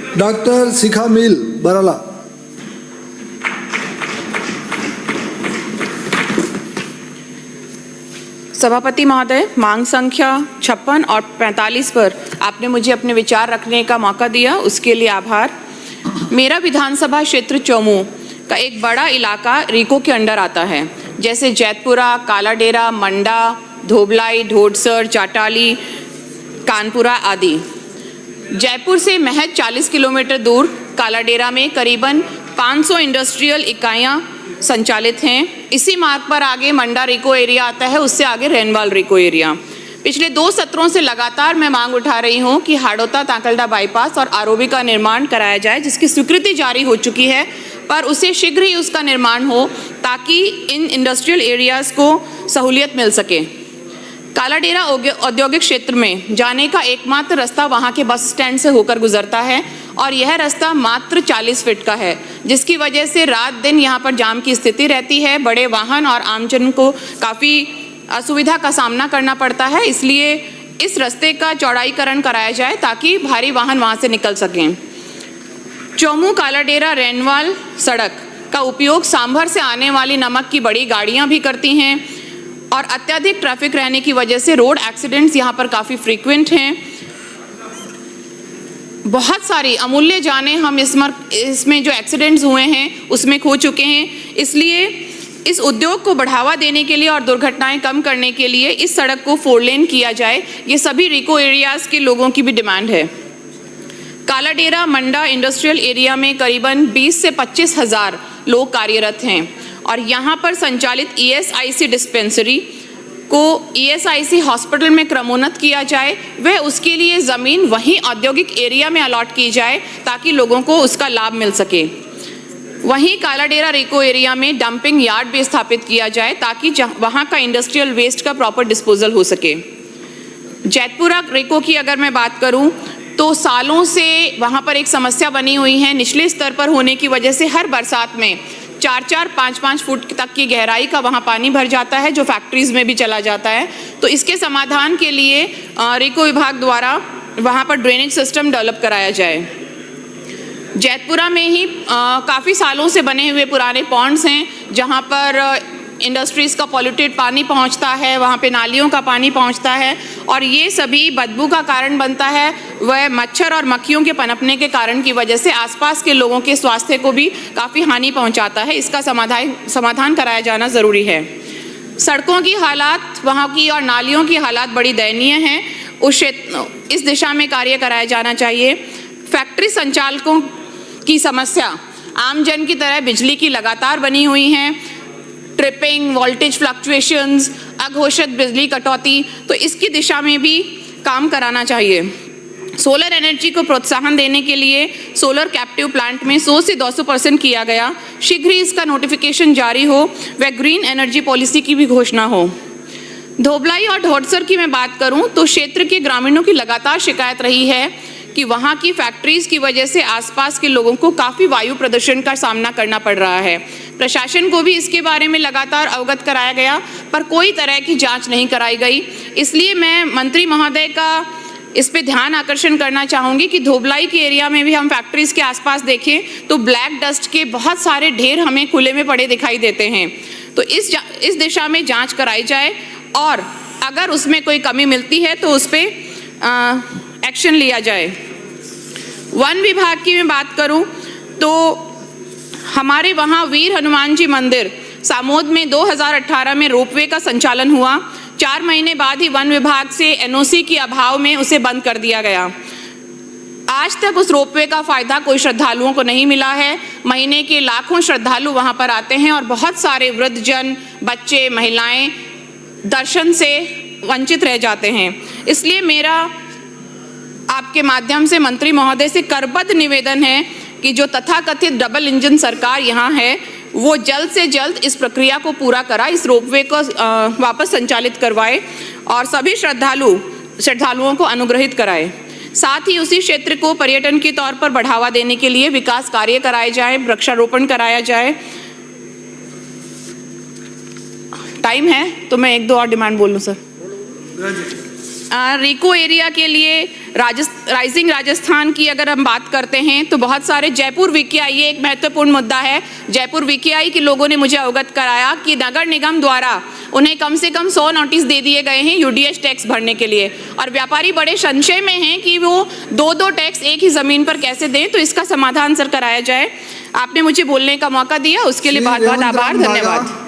Doctor शिखा मिल बराला। सभापति महोदय, मांग संख्या 56 और 45 पर आपने मुझे अपने विचार रखने का मौका दिया, उसके लिए आभार। मेरा विधानसभा क्षेत्र चौमू का एक बड़ा इलाका रीको के अंडर आता है, जैसे जैतपुरा, कालाडेरा, मंडा, धोबलाई, ढोडसर, चाटाली, कानपुरा आदि। जयपुर से महज 40 किलोमीटर दूर कालाडेरा में करीबन 500 इंडस्ट्रियल इकाइयाँ संचालित हैं। इसी मार्ग पर आगे मंडा रिको एरिया आता है, उससे आगे रेनवाल रिको एरिया। पिछले 2 सत्रों से लगातार मैं मांग उठा रही हूं कि हाड़ौता ताकलडा बाईपास और आरओबी का निर्माण कराया जाए, जिसकी स्वीकृति जारी हो चुकी है, पर उसे शीघ्र ही उसका निर्माण हो ताकि इन इंडस्ट्रियल एरियाज़ को सहूलियत मिल सके। कालाडेरा औद्योगिक क्षेत्र में जाने का एकमात्र रास्ता वहाँ के बस स्टैंड से होकर गुजरता है और यह रास्ता मात्र 40 फीट का है, जिसकी वजह से रात दिन यहाँ पर जाम की स्थिति रहती है। बड़े वाहन और आमजन को काफ़ी असुविधा का सामना करना पड़ता है, इसलिए इस रास्ते का चौड़ाईकरण कराया जाए ताकि भारी वाहन वहाँ से निकल सकें। चौमू कालाडेरा रेनवाल सड़क का उपयोग सांभर से आने वाली नमक की बड़ी गाड़ियाँ भी करती हैं और अत्यधिक ट्रैफिक रहने की वजह से रोड एक्सीडेंट्स यहाँ पर काफ़ी फ्रीक्वेंट हैं। बहुत सारी अमूल्य जानें हम इसमें जो एक्सीडेंट्स हुए हैं उसमें खो चुके हैं। इसलिए इस उद्योग को बढ़ावा देने के लिए और दुर्घटनाएं कम करने के लिए इस सड़क को 4 लेन किया जाए, ये सभी रिको एरियाज़ के लोगों की भी डिमांड है। कालाडेरा मंडा इंडस्ट्रियल एरिया में करीबन 20 से 25 हज़ार लोग कार्यरत हैं और यहाँ पर संचालित ESIC डिस्पेंसरी को ESIC हॉस्पिटल में क्रमोन्नत किया जाए, वह उसके लिए ज़मीन वहीं औद्योगिक एरिया में अलॉट की जाए ताकि लोगों को उसका लाभ मिल सके। वहीं कालाडेरा रिको एरिया में डंपिंग यार्ड भी स्थापित किया जाए ताकि वहाँ का इंडस्ट्रियल वेस्ट का प्रॉपर डिस्पोजल हो सके। जैतपुरा रिको की अगर मैं बात करूँ तो सालों से वहाँ पर एक समस्या बनी हुई है। निचले स्तर पर होने की वजह से हर बरसात में 4-4, 5-5 फुट तक की गहराई का वहाँ पानी भर जाता है, जो फैक्ट्रीज़ में भी चला जाता है। तो इसके समाधान के लिए रिको विभाग द्वारा वहाँ पर ड्रेनेज सिस्टम डेवलप कराया जाए। जैतपुरा में ही काफ़ी सालों से बने हुए पुराने पॉन्ड्स हैं, जहाँ पर इंडस्ट्रीज़ का पॉल्यूटेड पानी पहुंचता है, वहाँ पे नालियों का पानी पहुंचता है और ये सभी बदबू का कारण बनता है। वह मच्छर और मक्खियों के पनपने के कारण की वजह से आसपास के लोगों के स्वास्थ्य को भी काफ़ी हानि पहुंचाता है। इसका समाधान कराया जाना ज़रूरी है। सड़कों की हालात वहाँ की और नालियों की हालात बड़ी दयनीय हैं, इस दिशा में कार्य कराया जाना चाहिए। फैक्ट्री संचालकों की समस्या आम जन की तरह बिजली की लगातार बनी हुई हैं। ट्रिपिंग, वोल्टेज फ्लक्चुएशंस, अघोषित बिजली कटौती, तो इसकी दिशा में भी काम कराना चाहिए। सोलर एनर्जी को प्रोत्साहन देने के लिए सोलर कैप्टिव प्लांट में 100 से 200% किया गया। शीघ्र ही इसका नोटिफिकेशन जारी हो व ग्रीन एनर्जी पॉलिसी की भी घोषणा हो। धोबलाई और ढोडसर की मैं बात करूं तो क्षेत्र के ग्रामीणों की लगातार शिकायत रही है कि वहाँ की फैक्ट्रीज़ की वजह से आसपास के लोगों को काफ़ी वायु प्रदूषण का सामना करना पड़ रहा है। प्रशासन को भी इसके बारे में लगातार अवगत कराया गया, पर कोई तरह की जांच नहीं कराई गई। इसलिए मैं मंत्री महोदय का इस पे ध्यान आकर्षण करना चाहूँगी कि धोबलाई के एरिया में भी हम फैक्ट्रीज़ के आसपास देखें तो ब्लैक डस्ट के बहुत सारे ढेर हमें खुले में पड़े दिखाई देते हैं। तो इस दिशा में जाँच कराई जाए और अगर उसमें कोई कमी मिलती है तो उस पर एक्शन लिया जाए। वन विभाग की मैं बात करूं तो हमारे वहां वीर हनुमान जी मंदिर सामोद में 2018 में रोपवे का संचालन हुआ। 4 महीने बाद ही वन विभाग से NOC के अभाव में उसे बंद कर दिया गया। आज तक उस रोपवे का फायदा कोई श्रद्धालुओं को नहीं मिला है। महीने के लाखों श्रद्धालु वहां पर आते हैं और बहुत सारे वृद्धजन, बच्चे, महिलाएं दर्शन से वंचित रह जाते हैं। इसलिए मेरा आपके माध्यम से मंत्री महोदय से करबद्ध निवेदन है कि जो तथाकथित डबल इंजन सरकार यहाँ है वो जल्द से जल्द इस प्रक्रिया को पूरा कराए, इस रोपवे को वापस संचालित करवाए और सभी श्रद्धालुओं को अनुग्रहित कराए। साथ ही उसी क्षेत्र को पर्यटन के तौर पर बढ़ावा देने के लिए विकास कार्य कराए जाए, वृक्षारोपण कराया जाए। टाइम है तो मैं 1-2 और डिमांड बोल लूँ सर। रिको एरिया के लिए राइजिंग राजस्थान की अगर हम बात करते हैं तो बहुत सारे जयपुर वीकेआई, ये एक महत्वपूर्ण मुद्दा है। जयपुर वीकेआई के लोगों ने मुझे अवगत कराया कि नगर निगम द्वारा उन्हें कम से कम 100 नोटिस दे दिए गए हैं यूडीएस टैक्स भरने के लिए, और व्यापारी बड़े संशय में हैं कि वो दो टैक्स एक ही जमीन पर कैसे दें। तो इसका समाधान सर कराया जाए। आपने मुझे बोलने का मौका दिया, उसके लिए बहुत बहुत आभार, धन्यवाद।